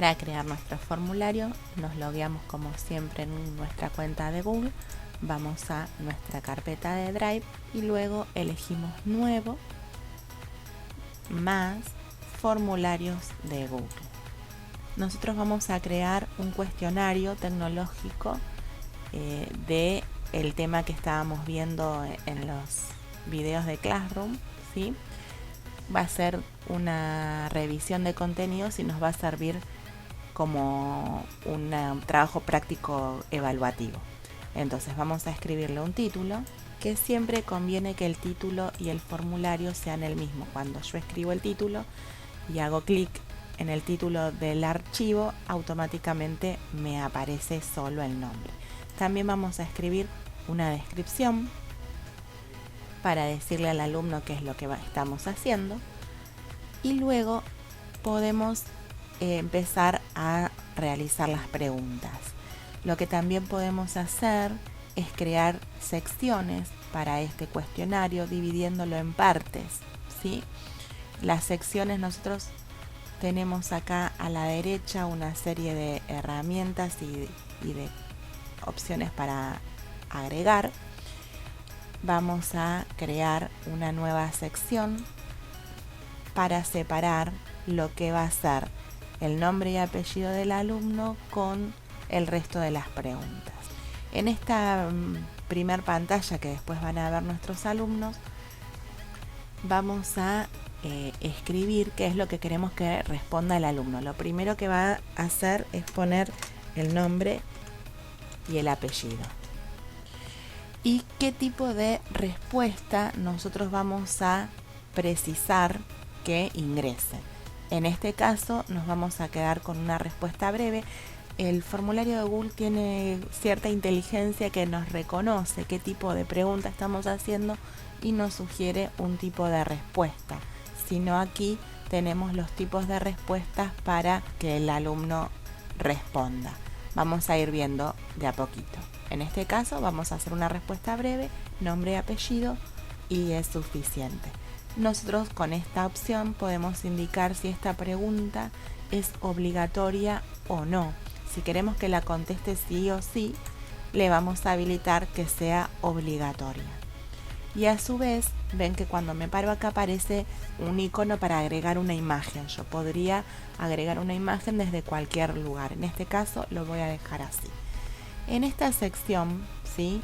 Para crear nuestro formulario nos logueamos como siempre en nuestra cuenta de Google, vamos a nuestra carpeta de Drive y luego elegimos Nuevo más Formularios de Google. Nosotros vamos a crear un cuestionario tecnológico de el tema que estábamos viendo en los videos de Classroom, ¿sí? Va a ser una revisión de contenidos y nos va a servir como un trabajo práctico evaluativo. Entonces vamos a escribirle un título, que siempre conviene que el título y el formulario sean el mismo. Cuando yo escribo el título y hago clic en el título del archivo, automáticamente me aparece solo el nombre. También vamos a escribir una descripción para decirle al alumno qué es lo que estamos haciendo y luego podemos empezar a realizar las preguntas. Lo que también podemos hacer es crear secciones para este cuestionario dividiéndolo en partes, ¿sí? Las secciones, nosotros tenemos acá a la derecha una serie de herramientas y de opciones para agregar. Vamos a crear una nueva sección para separar lo que va a ser el nombre y apellido del alumno con el resto de las preguntas. En esta primer pantalla que después van a ver nuestros alumnos, vamos a escribir qué es lo que queremos que responda el alumno. Lo primero que va a hacer es poner el nombre y el apellido. ¿Y qué tipo de respuesta nosotros vamos a precisar que ingrese? En este caso nos vamos a quedar con una respuesta breve. El formulario de Google tiene cierta inteligencia que nos reconoce qué tipo de pregunta estamos haciendo y nos sugiere un tipo de respuesta. Si no, aquí tenemos los tipos de respuestas para que el alumno responda. Vamos a ir viendo de a poquito. En este caso vamos a hacer una respuesta breve, nombre y apellido, y es suficiente. Nosotros con esta opción podemos indicar si esta pregunta es obligatoria o no. Si queremos que la conteste sí o sí, le vamos a habilitar que sea obligatoria. Y a su vez, ven que cuando me paro acá aparece un icono para agregar una imagen. Yo podría agregar una imagen desde cualquier lugar. En este caso lo voy a dejar así. En esta sección, ¿sí?,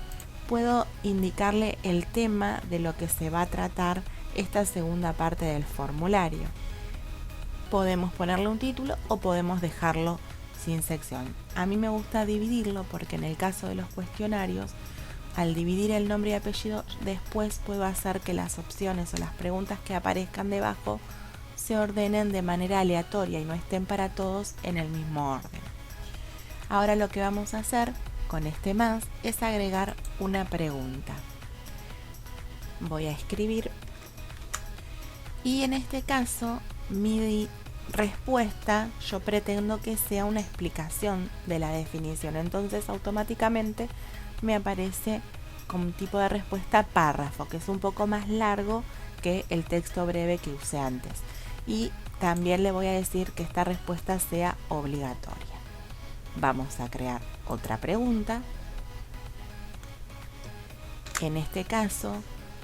puedo indicarle el tema de lo que se va a tratar esta segunda parte del formulario. Podemos ponerle un título o podemos dejarlo sin sección. A mí me gusta dividirlo porque en el caso de los cuestionarios, al dividir el nombre y apellido, después puedo hacer que las opciones o las preguntas que aparezcan debajo se ordenen de manera aleatoria y no estén para todos en el mismo orden. Ahora lo que vamos a hacer con este más es agregar una pregunta. Voy a escribir y en este caso mi respuesta yo pretendo que sea una explicación de la definición, entonces automáticamente me aparece como tipo de respuesta párrafo, que es un poco más largo que el texto breve que usé antes, y también le voy a decir que esta respuesta sea obligatoria. Vamos a crear otra pregunta. En este caso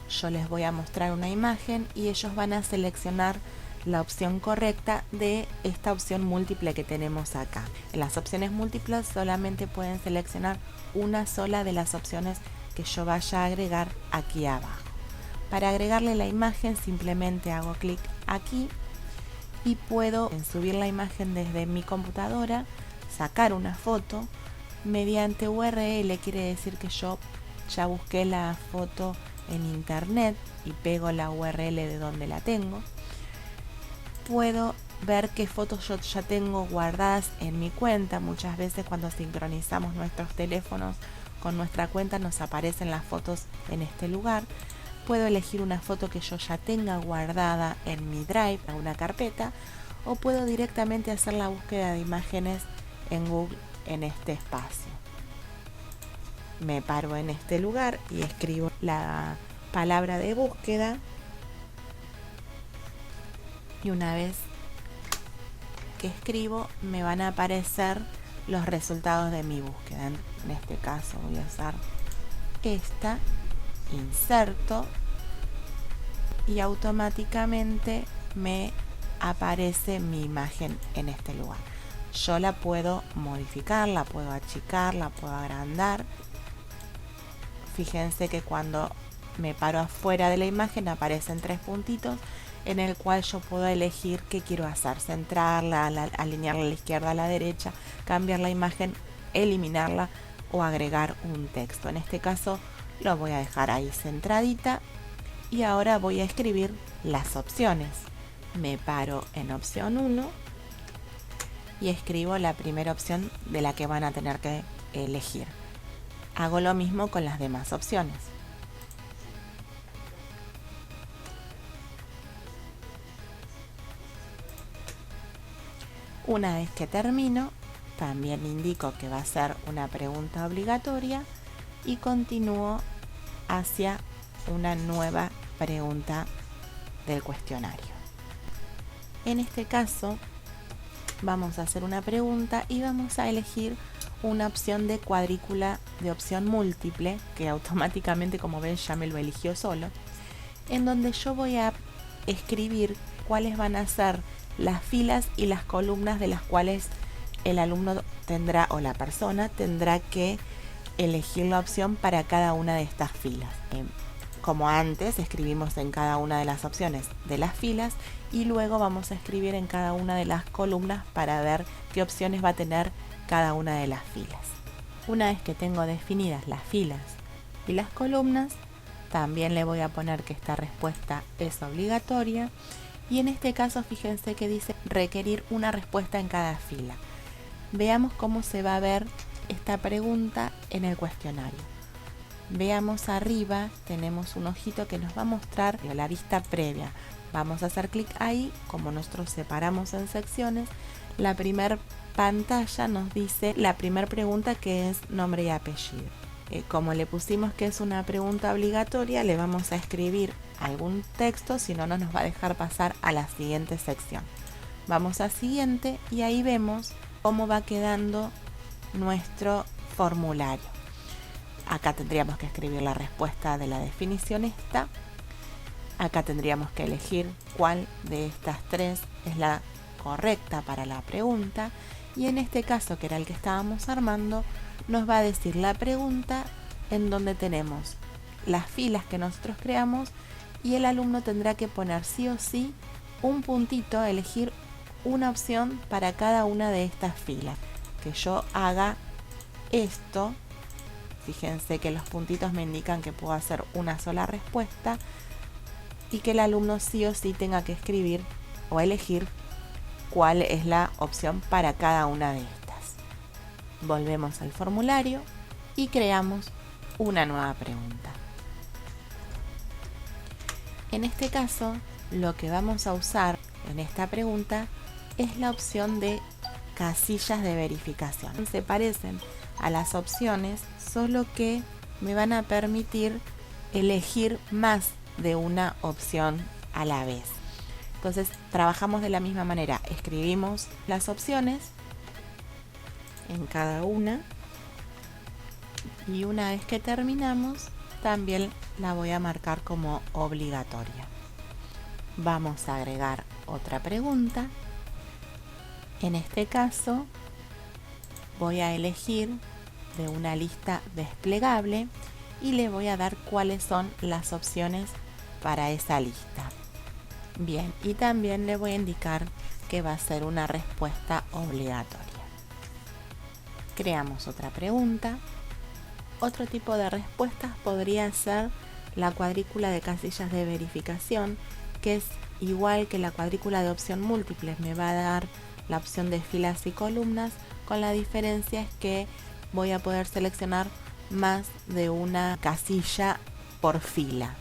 yo les voy a mostrar una imagen y ellos van a seleccionar la opción correcta de esta opción múltiple que tenemos acá. En las opciones múltiples solamente pueden seleccionar una sola de las opciones que yo vaya a agregar aquí abajo. Para agregarle la imagen simplemente hago clic aquí y puedo subir la imagen desde mi computadora, sacar una foto mediante URL, quiere decir que yo ya busqué la foto en internet y pego la URL de donde la tengo. Puedo ver qué fotos yo ya tengo guardadas en mi cuenta. Muchas veces cuando sincronizamos nuestros teléfonos con nuestra cuenta nos aparecen las fotos en este lugar. Puedo elegir una foto que yo ya tenga guardada en mi Drive, en una carpeta, o puedo directamente hacer la búsqueda de imágenes en Google en este espacio. Me paro en este lugar y escribo la palabra de búsqueda y una vez que escribo me van a aparecer los resultados de mi búsqueda. En este caso voy a usar esta, inserto, y automáticamente me aparece mi imagen en este lugar. Yo la puedo modificar, la puedo achicar, la puedo agrandar. Fíjense que cuando me paro afuera de la imagen aparecen 3 puntitos en el cual yo puedo elegir qué quiero hacer: centrarla, alinearla a la izquierda, a la derecha, cambiar la imagen, eliminarla o agregar un texto. En este caso lo voy a dejar ahí centradita y ahora voy a escribir las opciones. Me paro en opción 1 y escribo la primera opción de la que van a tener que elegir. Hago lo mismo con las demás opciones. Una vez que termino, también indico que va a ser una pregunta obligatoria y continúo hacia una nueva pregunta del cuestionario. En este caso, vamos a hacer una pregunta y vamos a elegir una opción de cuadrícula de opción múltiple, que automáticamente, como ven, ya me lo eligió solo, en donde yo voy a escribir cuáles van a ser las filas y las columnas de las cuales el alumno tendrá, o la persona tendrá, que elegir la opción para cada una de estas filas. Como antes, escribimos en cada una de las opciones de las filas y luego vamos a escribir en cada una de las columnas para ver qué opciones va a tener cada una de las filas. Una vez que tengo definidas las filas y las columnas, también le voy a poner que esta respuesta es obligatoria y en este caso fíjense que dice requerir una respuesta en cada fila. Veamos cómo se va a ver esta pregunta en el cuestionario. Veamos arriba, tenemos un ojito que nos va a mostrar la vista previa. Vamos a hacer clic ahí. Como nosotros separamos en secciones, la primera pantalla nos dice la primera pregunta, que es nombre y apellido. Como le pusimos que es una pregunta obligatoria, le vamos a escribir algún texto, si no, no nos va a dejar pasar a la siguiente sección. Vamos a siguiente y ahí vemos cómo va quedando nuestro formulario. Acá tendríamos que escribir la respuesta de la definición esta. Acá tendríamos que elegir cuál de estas 3 es la correcta para la pregunta. Y en este caso, que era el que estábamos armando, nos va a decir la pregunta en donde tenemos las filas que nosotros creamos y el alumno tendrá que poner sí o sí un puntito, elegir una opción para cada una de estas filas. Que yo haga esto. Fíjense que los puntitos me indican que puedo hacer una sola respuesta y que el alumno sí o sí tenga que escribir o elegir cuál es la opción para cada una de estas. Volvemos al formulario y creamos una nueva pregunta. En este caso, lo que vamos a usar en esta pregunta es la opción de casillas de verificación. Se parecen a las opciones, solo que me van a permitir elegir más de una opción a la vez. Entonces trabajamos de la misma manera, escribimos las opciones en cada una y una vez que terminamos también la voy a marcar como obligatoria. Vamos a agregar otra pregunta. En este caso voy a elegir de una lista desplegable y le voy a dar cuáles son las opciones para esa lista. Bien, y también le voy a indicar que va a ser una respuesta obligatoria. Creamos otra pregunta. Otro tipo de respuestas podría ser la cuadrícula de casillas de verificación, que es igual que la cuadrícula de opción múltiple. Me va a dar la opción de filas y columnas, con la diferencia es que voy a poder seleccionar más de una casilla por fila.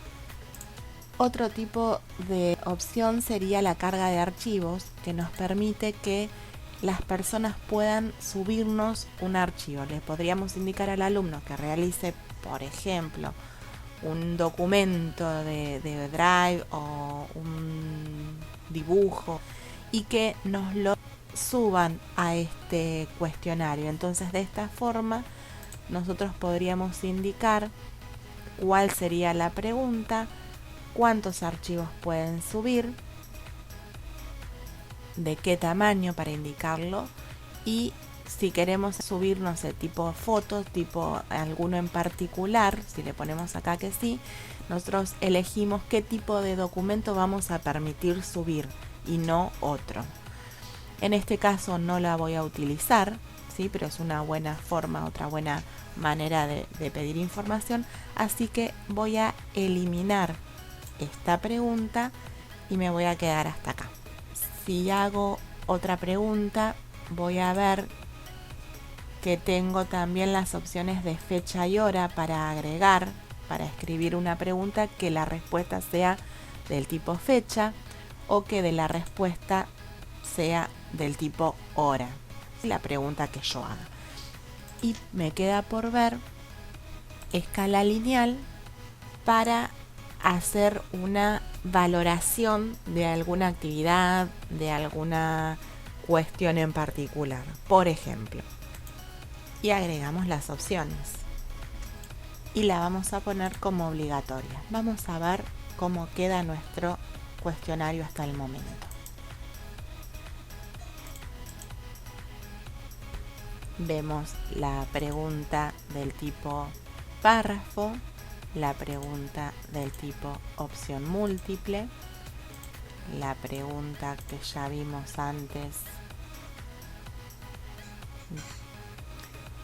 Otro tipo de opción sería la carga de archivos, que nos permite que las personas puedan subirnos un archivo. Le podríamos indicar al alumno que realice, por ejemplo, un documento de Drive o un dibujo, y que nos lo suban a este cuestionario. Entonces, de esta forma nosotros podríamos indicar cuál sería la pregunta, cuántos archivos pueden subir, de qué tamaño para indicarlo, y si queremos subir, no sé, tipo fotos, tipo alguno en particular, si le ponemos acá que sí, nosotros elegimos qué tipo de documento vamos a permitir subir y no otro. En este caso no la voy a utilizar, ¿sí? Pero es una buena forma, otra buena manera de pedir información, así que voy a eliminar esta pregunta y me voy a quedar hasta acá. Si hago otra pregunta, voy a ver que tengo también las opciones de fecha y hora para agregar, para escribir una pregunta que la respuesta sea del tipo fecha o que de la respuesta sea del tipo hora, la pregunta que yo haga. Y me queda por ver escala lineal para hacer una valoración de alguna actividad, de alguna cuestión en particular, por ejemplo. Y agregamos las opciones y la vamos a poner como obligatoria. Vamos a ver cómo queda nuestro cuestionario hasta el momento. Vemos la pregunta del tipo párrafo, la pregunta del tipo opción múltiple, la pregunta que ya vimos antes.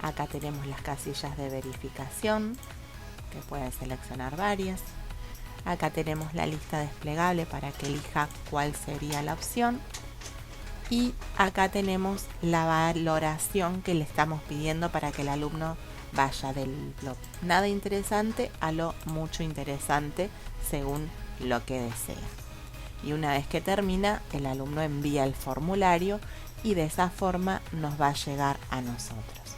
Acá tenemos las casillas de verificación, que pueden seleccionar varias. Acá tenemos la lista desplegable para que elija cuál sería la opción. Y acá tenemos la valoración que le estamos pidiendo para que el alumno vaya del lo nada interesante a lo mucho interesante según lo que desea. Y una vez que termina, el alumno envía el formulario y de esa forma nos va a llegar a nosotros.